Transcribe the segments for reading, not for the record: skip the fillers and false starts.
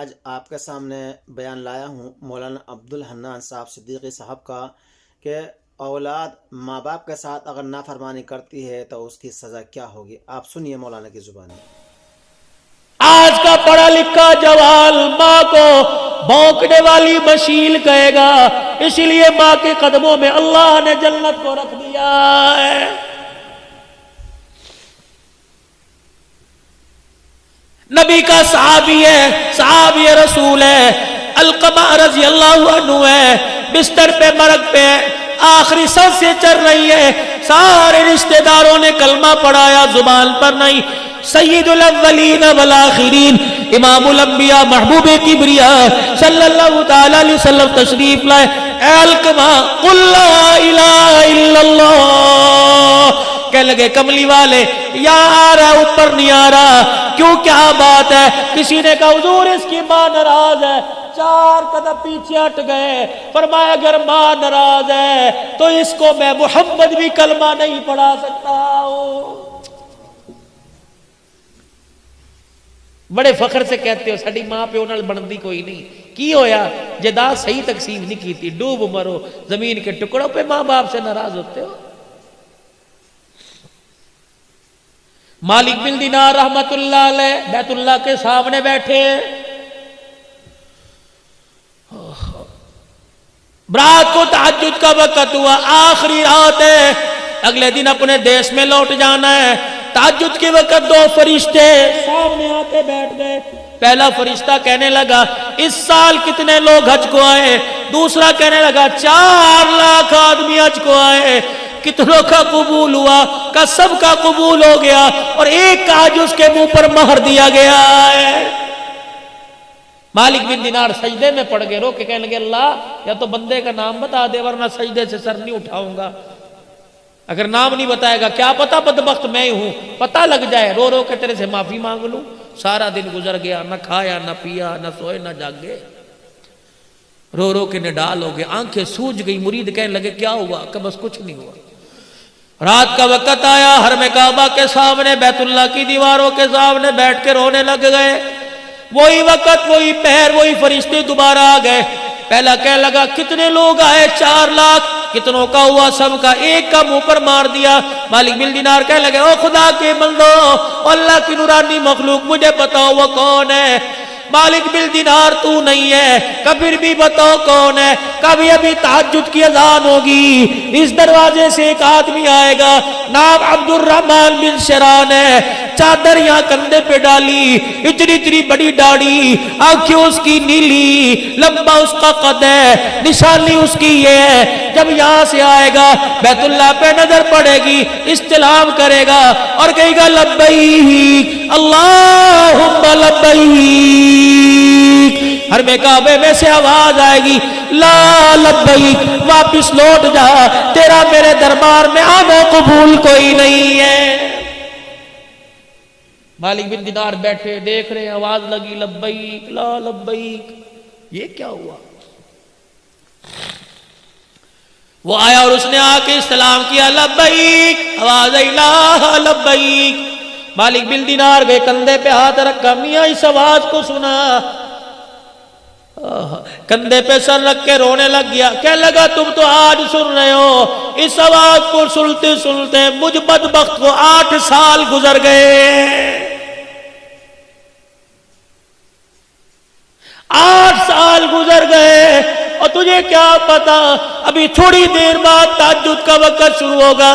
آج آپ کے سامنے بیان لایا ہوں مولانا عبدالحنان صاحب صدیقی صاحب کا کہ اولاد ماں باپ کے ساتھ اگر نافرمانی کرتی ہے تو اس کی سزا کیا ہوگی. آپ سنیے مولانا کی زبانی. آج کا پڑھا لکھا جوال ماں کو بھونکنے والی مشیل کہے گا، اسی لیے ماں کے قدموں میں اللہ نے جنت کو رکھ دیا ہے. نبی کا صحابی ہے، صحابی رسول ہے، علقمہ رضی اللہ عنہ ہے، بستر پہ مرگ پہ آخری سانس سے چل رہی ہے، سارے رشتہ داروں نے کلمہ پڑھایا، زبان پر نہیں. سید الاولین والآخرین امام الانبیاء محبوب کبریاء صلی اللہ تعالی علیہ وسلم تشریف لائے. اے علقمہ قل لا الہ الا اللہ. کہنے لگے کملی والے یا آ رہا اوپر نہیں آ رہا، کیوں کیا بات ہے؟ کسی نے کہا حضور اس کی ماں ناراض ہے. 4 قدم پیچھے ہٹ گئے، فرمایا اگر ماں ناراض ہے تو اس کو میں محمد بھی کلمہ نہیں پڑھا سکتا ہوں. بڑے فخر سے کہتے ہو ساڈی ماں پیو نال بندی کوئی نہیں. کی ہویا جائیداد صحیح تقسیم نہیں کی تھی، ڈوب مرو زمین کے ٹکڑوں پہ ماں باپ سے ناراض ہوتے ہو. مالک بن دینار رحمت اللہ علیہ بیت اللہ کے سامنے بیٹھے، رات کو تہجد کا وقت ہوا، آخری رات ہے، اگلے دن اپنے دیش میں لوٹ جانا ہے. تہجد کے وقت 2 فرشتے سامنے آتے بیٹھ گئے. پہلا فرشتہ کہنے لگا اس سال کتنے لوگ حج کو آئے؟ دوسرا کہنے لگا 4 لاکھ آدمی حج کو آئے. کتنوں کا قبول ہوا؟ کا سب کا قبول ہو گیا، اور ایک کا حج اس کے منہ پر مہر دیا گیا ہے. مالک بن دینار سجدے میں پڑ گئے، رو کے کہنے لگے اللہ یا تو بندے کا نام بتا دے ورنہ سجدے سے سر نہیں اٹھاؤں گا. اگر نام نہیں بتائے گا کیا پتا بدبخت میں ہوں، پتہ لگ جائے رو رو کے تیرے سے معافی مانگ لوں. سارا دن گزر گیا، نہ کھایا نہ پیا نہ سوئے نہ جاگے، رو رو کے نڈال ہو گئے، آنکھیں سوج گئی. مرید کہنے لگے کیا ہوا؟ کہ بس کچھ نہیں ہوا. رات کا وقت آیا، حرم کعبہ کے سامنے بیت اللہ کی دیواروں کے سامنے بیٹھ کے رونے لگ گئے. وہی وقت وہی پہر وہی فرشتے دوبارہ آ گئے. پہلا کہنے لگا کتنے لوگ آئے؟ 4 لاکھ. کتنوں کا ہوا؟ سب کا. ایک کا منہ پر مار دیا. مالک بن دینار کہنے لگے او خدا کے بندو، اللہ کی نورانی مخلوق مجھے بتاؤ وہ کون ہے؟ مالک بن دینار تو نہیں ہے، کبھی بھی بتاؤ کون ہے؟ کبھی ابھی تہجد کی اذان ہوگی، اس دروازے سے ایک آدمی آئے گا، نام عبد الرحمن بن شران ہے، چادر یہاں کندھے پہ ڈالی، اتنی اتنی بڑی داڑھی، آنکھیں اس کی نیلی، لمبا اس کا قد ہے، نشانی اس کی یہ ہے. جب یہاں سے آئے گا بیت اللہ پہ نظر پڑے گی، استلام کرے گا اور کہے گا لبیک اللہم لبیک. حرم کعبے میں سے آواز آئے گی لا لبیک، واپس لوٹ جا، تیرا میرے دربار میں آنا قبول کوئی نہیں ہے. مالک بن دینار بیٹھے دیکھ رہے، آواز لگی لبیک لا لبیک. یہ کیا ہوا؟ وہ آیا اور اس نے آ کے استلام کیا لبیک، آواز آئی لا لبیک. مالک بن دینار گئے، کندھے پہ ہاتھ رکھا، میاں اس آواز کو سنا، کندھے پہ سر رکھ کے رونے لگ گیا. کہنے لگا تم تو آج سن رہے ہو، اس آواز کو سنتے سنتے مجھ بدبخت کو 8 سال گزر گئے. 8 سال گزر گئے، اور تجھے کیا پتا ابھی تھوڑی دیر بعد تہجد کا وقت شروع ہوگا،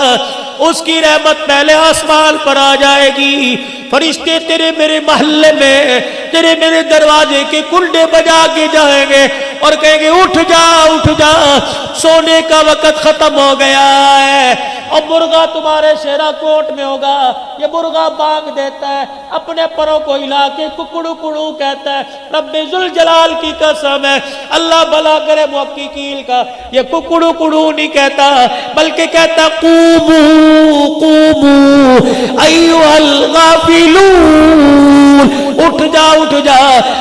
اس کی رحمت پہلے آسمان پر آ جائے گی. فرشتے تیرے میرے محلے میں تیرے میرے دروازے کے کنڈے بجا کے جائیں گے اور کہیں گے اٹھ جا اٹھ جا، سونے کا وقت ختم ہو گیا ہے. اور مرغا تمہارے شیرا کوٹ میں ہوگا، یہ مرغا بانگ دیتا ہے، اپنے پروں کو ہلا کے ککڑو کڑو کہتا ہے. رب ذوالجلال کی قسم ہے، اللہ بھلا کرے محققین کا، یہ ککڑو کڑو نہیں کہتا بلکہ کہتا قومو قومو ایھا الغافلون، اٹھ جا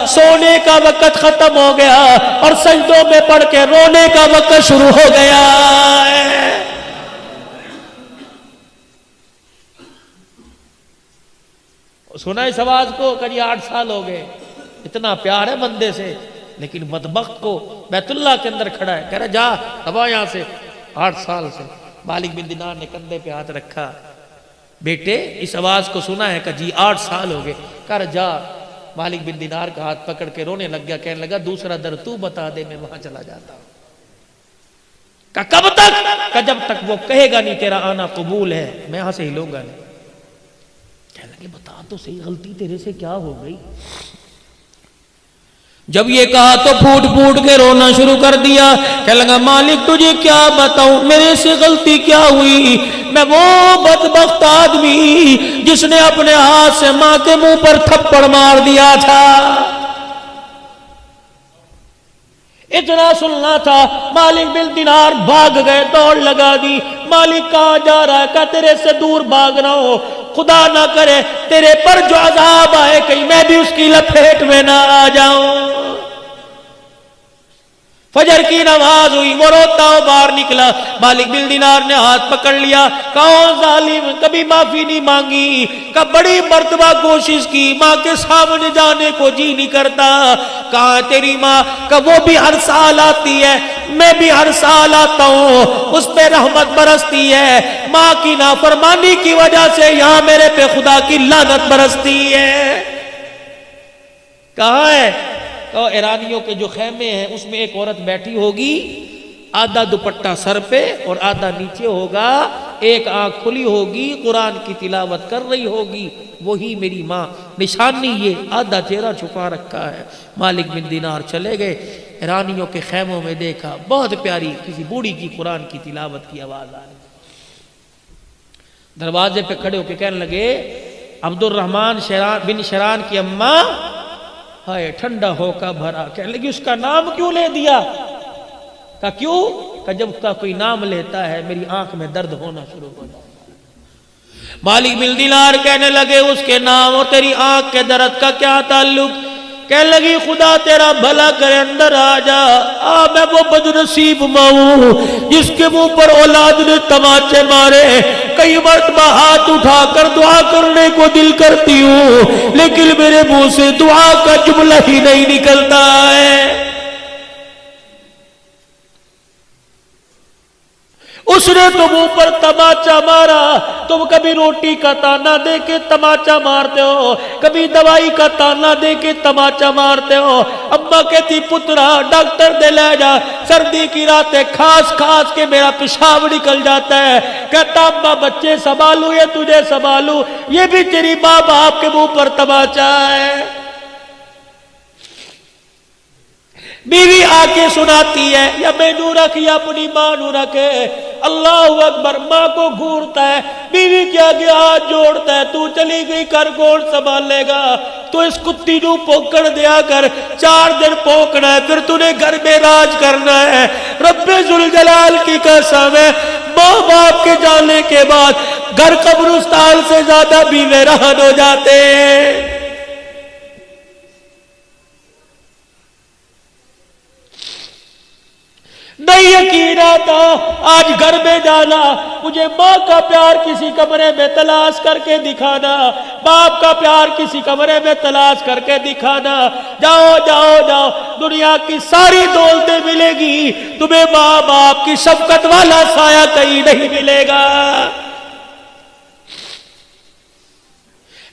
سونے کا وقت ختم ہو گیا اور سجدوں میں پڑھ کے رونے کا وقت شروع ہو گیا ہے. سنا اس آواز کو؟ کہ 8 سال ہو گئے. اتنا پیار ہے بندے سے، لیکن بدبخت کو بیت اللہ کے اندر کھڑا ہے، کہہ رہا جا دبا یہاں سے۔ 8 سال سے مالک بن دینار نے کندھے پہ ہاتھ رکھا، بیٹے اس آواز کو سنا ہے کہ جی 8 سال ہو گئے، کہہ رہا جا۔ مالک بن دینار کا ہاتھ پکڑ کے رونے لگ گیا، کہنے لگا دوسرا در تو بتا دے، میں وہاں چلا جاتا ہوں۔ کہ کب تک؟ کہ جب تک وہ کہے گا نہیں تیرا آنا قبول ہے، میں یہاں سے ہلوں گا نہیں۔ کہنے لگے بتا تو صحیح غلطی تیرے سے کیا ہو گئی؟ جب یہ کہا تو پھوٹ پھوٹ کے رونا شروع کر دیا، کہنے لگا مالک تجھے کیا بتاؤں، میرے سے غلطی کیا ہوئی؟ میں وہ بدبخت آدمی جس نے اپنے ہاتھ سے ماں کے منہ پر تھپڑ مار دیا تھا۔ اتنا سننا تھا، مالک بن دینار بھاگ گئے، دوڑ لگا دی۔ مالک کہاں جا رہا ہے؟ کہ تیرے سے دور بھاگ رہا ہوں، خدا نہ کرے تیرے پر جو عذاب آئے کہیں میں بھی اس کی لپیٹ میں نہ آ جاؤں۔ فجر کی نماز ہوئی، وہ روتا ہو باہر نکلا، مالک بن دینار نے ہاتھ پکڑ لیا، کہو ظالم کبھی معافی نہیں مانگی، کہ بڑی مرتبہ کوشش کی، ماں کے سامنے جانے کو جی نہیں کرتا۔ کہاں تیری ماں؟ کہ وہ بھی ہر سال آتی ہے، میں بھی ہر سال آتا ہوں، اس پہ رحمت برستی ہے، ماں کی نافرمانی کی وجہ سے یہاں میرے پہ خدا کی لعنت برستی ہے۔ کہاں ہے؟ تو ایرانیوں کے جو خیمے ہیں اس میں ایک عورت بیٹھی ہوگی، آدھا دوپٹہ سر پہ اور آدھا نیچے ہوگا، ایک آنکھ کھلی ہوگی، قرآن کی تلاوت کر رہی ہوگی، وہی میری ماں۔ نشانی یہ آدھا چہرہ چھپا رکھا ہے۔ مالک بن دینار چلے گئے، ایرانیوں کے خیموں میں دیکھا، بہت پیاری کسی بوڑھی کی قرآن کی تلاوت کی آواز آ رہی۔ دروازے پہ کھڑے ہو کے کہنے لگے عبد الرحمن بن شران کی اماں، ہائے ٹھنڈا ہو کا بھرا۔ کہنے لگی اس کا نام کیوں لے دیا؟ کہا کیوں؟ کہ جب کا کوئی نام لیتا ہے میری آنکھ میں درد ہونا شروع ہو جاتا ہے۔ مالک بن دینار کہنے لگے اس کے نام اور تیری آنکھ کے درد کا کیا تعلق؟ کہنے لگی خدا تیرا بھلا کرے اندر آ جا، میں وہ بدنصیب ماں ہوں جس کے منہ پر اولاد نے تماچے مارے، کئی مرتبہ ہاتھ اٹھا کر دعا کرنے کو دل کرتی ہوں لیکن میرے منہ سے دعا کا جملہ ہی نہیں نکلتا ہے۔ اس نے تم اوپر تماچا مارا، تم کبھی روٹی کا تانا دے کے تماچا مارتے ہو، کبھی دوائی کا تانا دے کے تماچا مارتے ہو۔ اماں کہتی پترا ڈاکٹر دے لے جا، سردی کی راتیں کھاس کھاس کے میرا پیشاب نکل جاتا ہے۔ کہتا اماں بچے سنبھالوں یا تجھے سنبھالوں؟ یہ بھی تیری ماں باپ کے منہ پر تماچا ہے۔ بیوی آ کے سناتی ہے، یا میں نو رکھ یا اپنی ماں نو رکھے، اللہ اکبر، ماں کو گھورتا ہے، بیوی کے آگے ہاتھ جوڑتا ہے، تو چلی گئی کر کون سنبھالے گا؟ تو اس کتی نو پوکڑ دیا کر، 4 دن پوکنا ہے، پھر تو نے گھر میں راج کرنا ہے۔ رب ذوالجلال کی قسم ہے، ماں باپ کے جانے کے بعد گھر قبرستان سے زیادہ بھی ویران ہو جاتے ہیں۔ نہیں یقین آتا آج گھر میں جانا، مجھے ماں کا پیار کسی کمرے میں تلاش کر کے دکھانا، باپ کا پیار کسی کمرے میں تلاش کر کے دکھانا۔ جاؤ جاؤ جاؤ، دنیا کی ساری دولتیں ملے گی، تمہیں ماں باپ کی شفقت والا سایہ کہیں نہیں ملے گا۔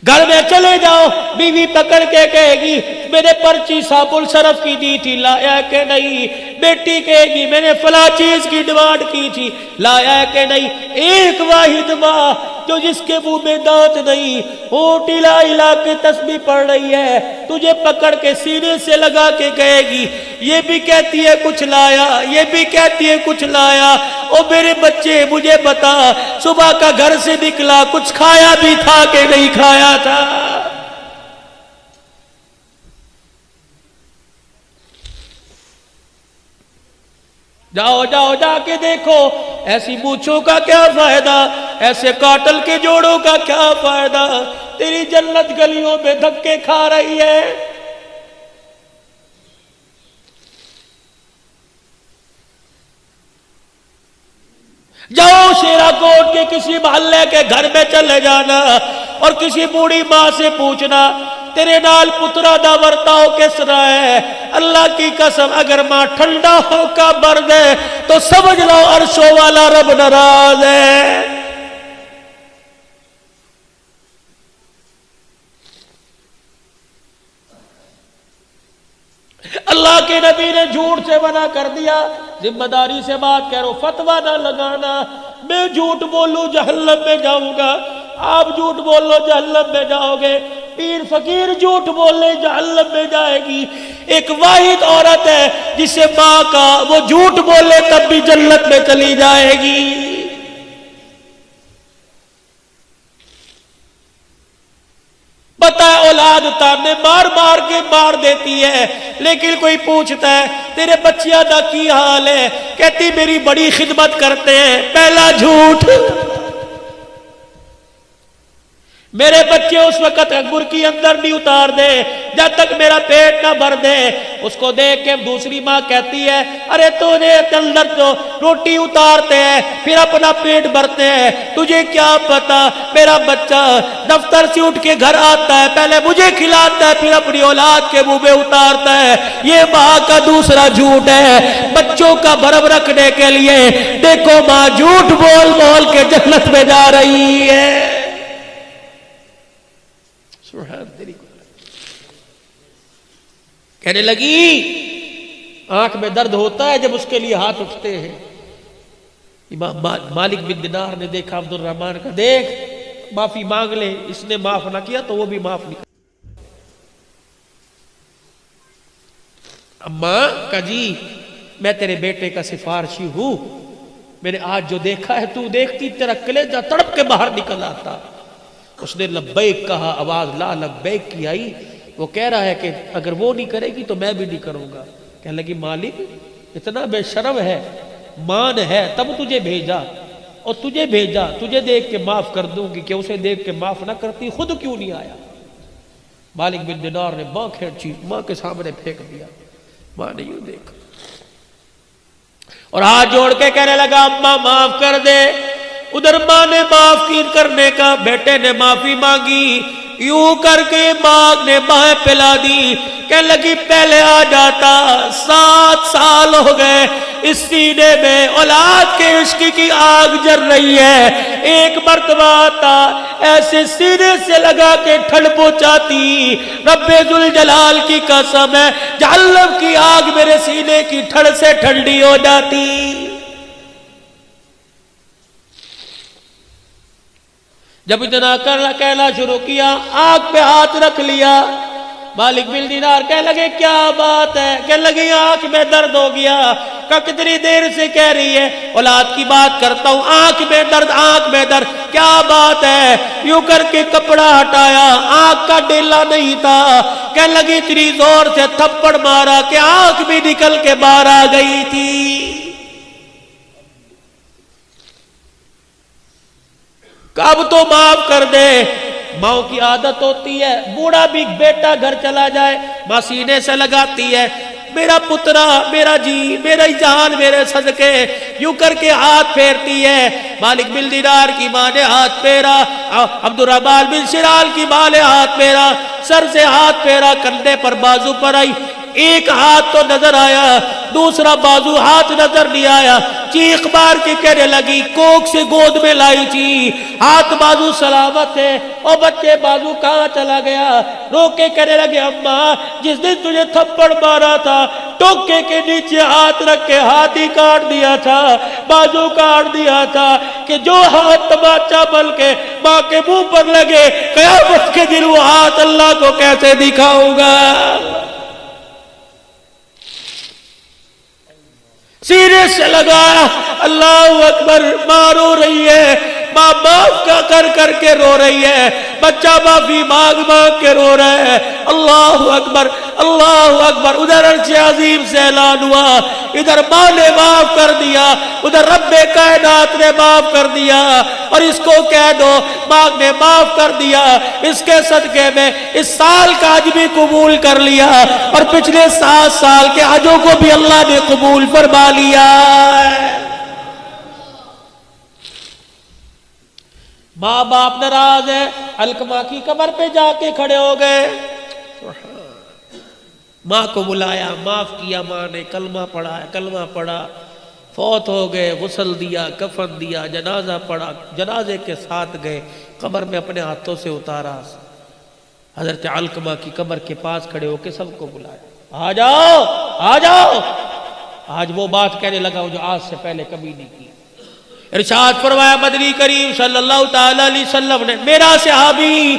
گھر میں چلے جاؤ، بیوی پکڑ کے کہے گی میں نے پرچی صابن صرف کی دی تھی، لایا کہ نہیں؟ بیٹی کہے گی میں نے فلاں چیز کی ڈیمانڈ کی تھی، لایا کہ نہیں؟ ایک واحد ماں جو جس کے منہ میں دانت نہیں، ہونٹ ہلا ہلا کے تسبیح پڑھ رہی ہے، تجھے پکڑ کے سینے سے لگا کے کہے گی یہ بھی کہتی ہے کچھ لایا، یہ بھی کہتی ہے کچھ لایا۔ او میرے بچے مجھے بتا، صبح کا گھر سے نکلا کچھ کھایا بھی تھا کہ نہیں کھایا تھا؟ جاؤ جاؤ جا کے دیکھو، ایسی مونچھوں کا کیا فائدہ، ایسے کاٹل کے جوڑوں کا کیا فائدہ، تیری جنت گلیوں میں دھکے کھا رہی ہے۔ جاؤ شیرا کوٹ کے کسی محلے کے گھر میں چلے جانا اور کسی بوڑھی ماں سے پوچھنا تیرے نال پترا دا ورتاؤ کس طرح ہے؟ اللہ کی قسم اگر ماں ٹھنڈا ہو کا برد ہے تو سمجھ لو عرشوں والا رب ناراض ہے۔ اللہ کے نبی نے جھوٹ سے منع کر دیا، ذمہ داری سے بات کہہ رہا ہوں، فتویٰ نہ لگانا، میں جھوٹ بولوں جہنم میں جاؤں گا، آپ جھوٹ بول لو جہنم میں جاؤ گے، پیر فقیر جھوٹ بول لے جہنم میں جائے گی۔ ایک واحد عورت ہے جسے ماں کا وہ جھوٹ بولے تب بھی جنت میں چلی جائے گی۔ پتہ ہے اولاد تانے مار مار کے مار دیتی ہے، لیکن کوئی پوچھتا ہے تیرے بچیاں دا کی حال ہے، کہتی میری بڑی خدمت کرتے ہیں۔ پہلا جھوٹ، میرے بچے اس وقت برکی اندر نہیں اتار دے جب تک میرا پیٹ نہ بھر دے۔ اس کو دیکھ کے دوسری ماں کہتی ہے ارے تو نے اندر تو روٹی اتارتے ہیں پھر اپنا پیٹ بھرتے ہیں، تجھے کیا پتا میرا بچہ دفتر سے اٹھ کے گھر آتا ہے پہلے مجھے کھلاتا ہے پھر اپنی اولاد کے منہ میں اتارتا ہے۔ یہ ماں کا دوسرا جھوٹ ہے بچوں کا بھرم رکھنے کے لیے۔ دیکھو ماں جھوٹ بول بول کے جنت میں جا رہی ہے۔ کہنے لگی آنکھ میں درد ہوتا ہے جب اس کے لیے ہاتھ اٹھتے ہیں۔ امام مالک بن دینار نے دیکھا عبد الرحمن کا، دیکھ معافی مانگ لے، اس نے معاف نہ کیا تو وہ بھی معاف نہیں کر۔ اماں کا جی میں تیرے بیٹے کا سفارشی ہوں، میں نے آج جو دیکھا ہے تو دیکھتی تیرا کلیجہ تڑپ کے باہر نکل آتا۔ اس نے لبیک کہا، آواز لا لبیک کی آئی۔ وہ کہہ رہا ہے کہ اگر وہ نہیں کرے گی تو میں بھی نہیں کروں گا۔ کہنے لگی مالک اتنا بے شرم ہے، مان ہے تب تجھے بھیجا، اور تجھے بھیجا تجھے دیکھ کے معاف کر دوں گی کہ اسے دیکھ کے معاف نہ کرتی خود کیوں نہیں آیا؟ مالک بن دینار نے ماں کھینچی، ماں کے سامنے پھینک دیا۔ ماں نے یوں دیکھا اور ہاتھ جوڑ کے کہنے لگا اماں معاف کر دے۔ ادھر ماں نے معاف کرنے کا، بیٹے نے معافی مانگی، یوں کر کے ماں نے بائیں پلا دی۔ کہنے لگی پہلے آ جاتا، 7 سال ہو گئے اس سینے میں اولاد کے عشق کی آگ جل رہی ہے، ایک مرتبہ آتا ایسے سینے سے لگا کے ٹھنڈ پہنچاتی۔ رب ذوالجلال کی قسم ہے جہنم کی آگ میرے سینے کی ٹھنڈ سے ٹھنڈی ہو جاتی۔ جب اتنا کہنا شروع کیا آنکھ پہ ہاتھ رکھ لیا۔ مالک بن دینار کہنے لگے کیا بات ہے؟ کہنے لگی آنکھ میں درد ہو گیا۔ کہ کتنی دیر سے کہہ رہی ہے اولاد کی بات کرتا ہوں، آنکھ میں درد آنکھ میں درد، کیا بات ہے؟ یوں کر کے کپڑا ہٹایا، آنکھ کا ڈیلا نہیں تھا۔ کہنے لگی اتنی زور سے تھپڑ مارا کہ آنکھ بھی نکل کے باہر آ گئی تھی۔ اب تو معاف کر دے۔ ماں کی عادت ہوتی ہے بوڑھا بھی بیٹا گھر چلا جائے ماں سینے سے لگاتی ہے میرا پترا میرا جی میرا جان میرے صدقے، یوں کر کے ہاتھ پھیرتی ہے۔ مالک بن دینار کی ماں نے ہاتھ پھیرا، عبد الرحمن بن شرال کی ماں نے ہاتھ پھیرا، سر سے ہاتھ پھیرا، کندھے پر بازو پر آئی، ایک ہاتھ تو نظر آیا دوسرا بازو ہاتھ نظر نہیں آیا۔ چیخ مار کے کہنے لگی کوک سے گود میں لائی تھی، ہاتھ بازو سلامت ہے، اور بچے بازو کہاں چلا گیا؟ رو کے کہنے لگے اماں جس دن تجھے تھپڑ مارا تھا ٹوکے کے نیچے ہاتھ رکھ کے ہاتھ ہی کاٹ دیا تھا، بازو کاٹ دیا تھا کہ جو ہاتھ تماچا بل کے ماں کے منہ پر لگے قیامت کے دن وہ ہاتھ اللہ کو کیسے دکھاؤں گا؟ سینے سے لگایا، اللہ اکبر، ماں رو رہی ہے، ماں معاف کر کے رو رہی ہے، بچہ معافی مانگ مانگ کے رو رہا ہے۔ اللہ اکبر اللہ اکبر، ادھر عرش عظیم سے اعلان ہوا، ادھر ماں نے معاف کر دیا، ادھر رب کائنات نے معاف کر دیا، اور اس کو کہہ دو ماں نے معاف کر دیا، اس کے صدقے میں اس سال کا حج بھی قبول کر لیا، اور پچھلے 7 سال کے حجوں کو بھی اللہ نے قبول فرما لیا۔ ماں باپ ناراض ہے، علقمہ کی قبر پہ جا کے کھڑے ہو گئے، ماں کو بلایا، معاف کیا ماں نے، کلمہ پڑھا، کلمہ پڑھا، فوت ہو گئے، غسل دیا، کفن دیا، جنازہ پڑھا، جنازے کے ساتھ گئے، قبر میں اپنے ہاتھوں سے اتارا، حضرت علقمہ کی قبر کے پاس کھڑے ہو کے سب کو بلایا، آ جاؤ آ جاؤ۔ آج وہ بات کہنے لگا جو آج سے پہلے کبھی نہیں کی۔ ارشاد فرمایا مدنی کریم صلی اللہ تعالی علیہ وسلم نے، میرا صحابی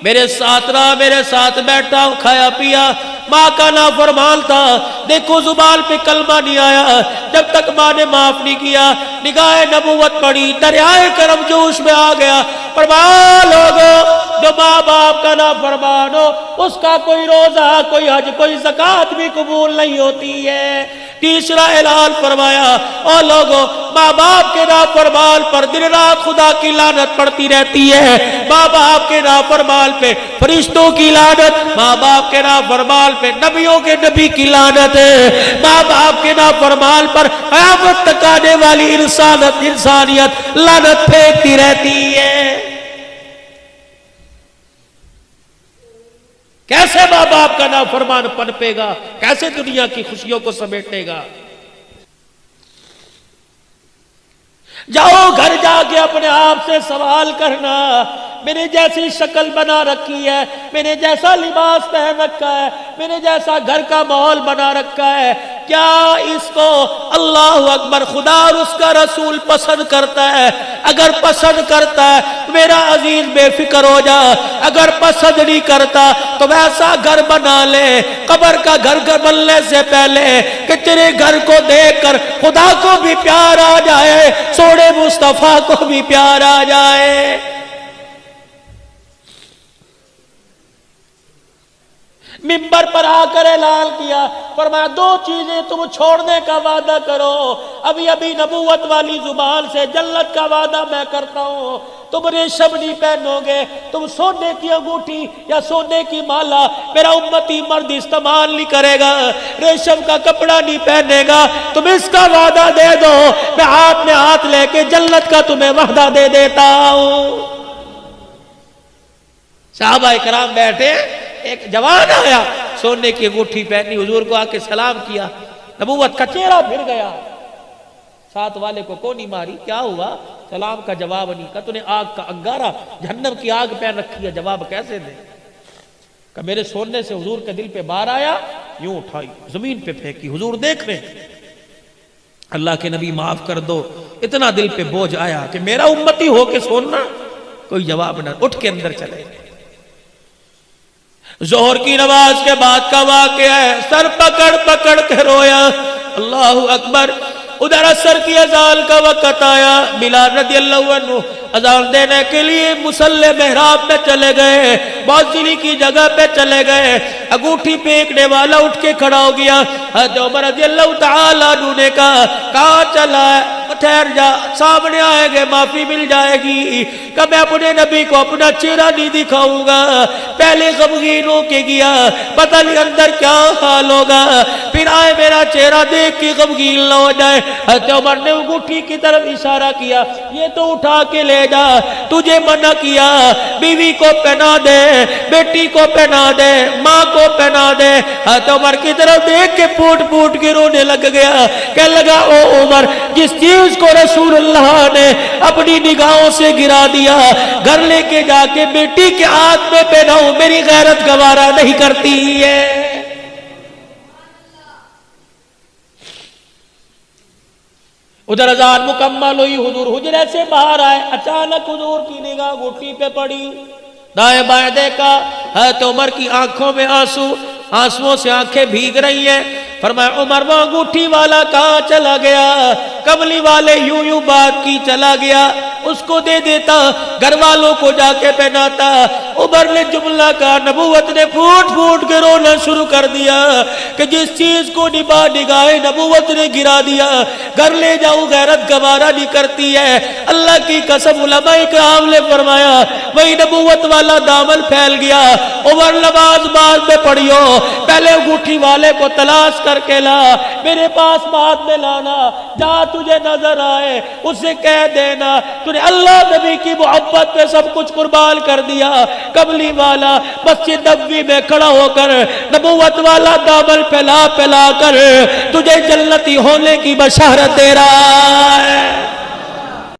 میرے ساتھ رہا، میرے ساتھ بیٹھا، کھایا پیا، ماں کا نافرمان تھا، دیکھو زبان پہ کلمہ نہیں آیا، جب تک ماں نے معاف نہیں کیا، نگاہ نبوت پڑی، دریائے کرم جوش میں آ گیا۔ فرمایا لوگو جو ماں باپ کا نافرمان ہو اس کا کوئی روزہ، کوئی حج، کوئی زکوٰۃ بھی قبول نہیں ہوتی ہے۔ تیسرا اعلان فرمایا، او لوگو ماں باپ کے نافرمان پر دن رات خدا کی لعنت پڑتی رہتی ہے، ماں باپ کے نافرمان پہ فرشتوں کی لعنت، ماں باپ کے نافرمان پہ نبیوں کے نبی کی لعنت ہے، ماں باپ کے نافرمان پر قیامت تک آنے والی انسانیت لعنت پھینکتی رہتی ہے۔ کیسے ماں باپ کا نافرمان پنپے گا، کیسے دنیا کی خوشیوں کو سمیٹے گا؟ جاؤ گھر جا کے اپنے آپ سے سوال کرنا، میں نے جیسی شکل بنا رکھی ہے، میں نے جیسا لباس پہن رکھا ہے، میں نے جیسا گھر کا ماحول بنا رکھا ہے، کیا اس کو اللہ اکبر خدا اور اس کا رسول پسند کرتا ہے؟ اگر پسند کرتا ہے میرا عزیز بے فکر ہو جا، اگر پسند نہیں کرتا تو ویسا گھر بنا لے، قبر کا گھر بننے سے پہلے کہ تیرے گھر کو دیکھ کر خدا کو بھی پیار آ جائے، سونے مصطفیٰ کو بھی پیار آ جائے۔ منبر پر آ کر اعلان کیا، فرمایا دو چیزیں تم چھوڑنے کا وعدہ کرو، ابھی ابھی نبوت والی زبان سے جنت کا وعدہ میں کرتا ہوں، تم ریشم نہیں پہنو گے، تم سونے کی انگوٹھی یا سونے کی مالا میرا امتی مرد استعمال نہیں کرے گا، ریشم کا کپڑا نہیں پہنے گا، تم اس کا وعدہ دے دو، میں ہاتھ لے کے جنت کا تمہیں وعدہ دے دیتا ہوں۔ صحابہ کرام بیٹھے، ایک جوان آیا، سونے کی انگوٹھی پہنی، حضور کو آ کے سلام کیا، نبوت کا چہرہ پھر گیا، ساتھ والے کو کونی ماری، کیا ہوا؟ سلام کا جواب نہیں، کہا تو نے آگ کا انگارہ، جہنم کی آگ پہن رکھی ہے، جواب کیسے دے؟ کہ میرے سونے سے حضور کے دل پہ بار آیا، یوں اٹھائی زمین پہ پھینکی، حضور دیکھ رہے اللہ کے نبی معاف کر دو، اتنا دل پہ بوجھ آیا کہ میرا امتی ہو کے سننا، کوئی جواب نہ، اٹھ کے اندر چلے۔ ظہر کی نماز کے بعد کا واقعہ ہے، سر پکڑ پکڑ کے رویا، اللہ اکبر۔ ادھر عصر کی اذان کا وقت آیا، بلال رضی اللہ عنہ اذان دینے کے لیے مصلی محراب میں چلے گئے، موذنی کی جگہ پہ چلے گئے، انگوٹھی پھینکنے والا اٹھ کے کھڑا ہو گیا، حضرت عمر رضی اللہ تعالیٰ عنہ نے کہا کہاں چلا ہے؟ ٹھہر جا، سامنے آئے گے معافی مل جائے گی، کہ میں اپنے نبی کو اپنا چہرہ نہیں دکھاؤں گا، پہلے غمگین ہو کے گیا، پتہ نہیں اندر کیا حال ہوگا، پھر آئے میرا چہرہ دیکھ کے غمگین نہ ہو جائے۔ حضرت عمر نے انگوٹھی کی طرف اشارہ کیا، یہ تو اٹھا کے لے جا، تجھے منع کیا، بیوی کو پہنا دے، بیٹی کو پہنا دے، ماں کو پہنا دے۔ حضرت عمر کی طرف دیکھ کے پھوٹ پھوٹ کے رونے لگ گیا، کہنے لگا او عمر، جس چیز کو رسول اللہ نے اپنی نگاہوں سے گرا دیا، گھر لے کے جا کے بیٹی کے ہاتھ میں پہناؤں، میری غیرت گوارا نہیں کرتی ہے۔ ادھر اذان مکمل ہوئی، حضور حجرے سے باہر آئے، اچانک حضور کی نگاہ گھٹی پہ پڑی، دائیں بائیں دیکھا، حضرت عمر کی آنکھوں میں آنسو، آنسوؤں سے آنکھیں بھیگ رہی ہیں۔ فرمایا عمر وہ انگوٹھی والا کہاں چلا گیا؟ کملی والے یوں یوں بات کی چلا گیا، اس کو دے دیتا، گھر والوں کو جا کے پہناتا۔ عمر نے جملہ کہا، نبوت نے پھوٹ پھوٹ کے رونا شروع کر دیا کہ جس چیز کو نگاہ نبوت نے گرا دیا، گھر لے جاؤں غیرت گوارا نہیں کرتی ہے۔ اللہ کی قسم، علماء کرام نے فرمایا وہی نبوت والا دامن پھیل گیا۔ عمر نماز بعد میں پڑھیو، پہلے انگوٹھی والے کو تلاش کر کے لا، میرے پاس بعد میں لانا، جہاں تجھے نظر آئے اسے کہہ دینا تو نے اللہ نبی کی محبت پہ سب کچھ قربان کر دیا. کملی والا مسجد نبوی میں کھڑا ہو کر نبوت والا دامن پھیلا پھیلا کر تجھے جنتی ہونے کی بشارت دے رہا.